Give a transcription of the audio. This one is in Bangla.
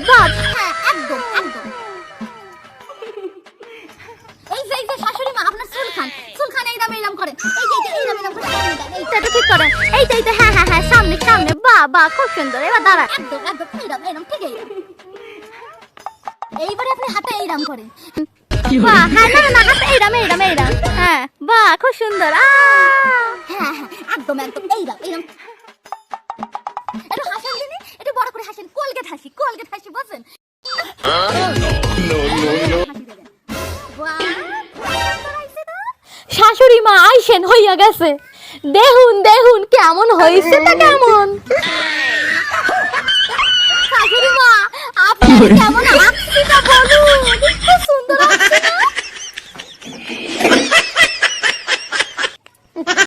বাস, হ্যাঁ একদম একদম। এই যে শাশুড়ি মা আপনার চুলখান এইরাম করেন, এই যে এইরাম করে এইটা ঠিক করেন, এইটা হ্যাঁ হ্যাঁ হ্যাঁ সামনে সামনে, বাহ খুব সুন্দর। এবার দাঁড়া, একদম একদম এইরাম ঠিক এইরাম। এইবারে আপনি হাতে এইরাম করেন, বাহ হ্যাঁ না হাতে এইরাম, হ্যাঁ বাহ খুব সুন্দর। হ্যাঁ হ্যাঁ একদম একদম এইরাম। একটু হাসেন দিদি, একটু বড় করে হাসেন, কোলগেট হাসি বলছেন। শাশুড়ি মা আইসেন হইয়া গেছে, দেহুন কেমন হইছে তা কেমন। শাশুড়ি মা আপনি কেমন আসছে তা বলুন, খুব সুন্দর আসছে।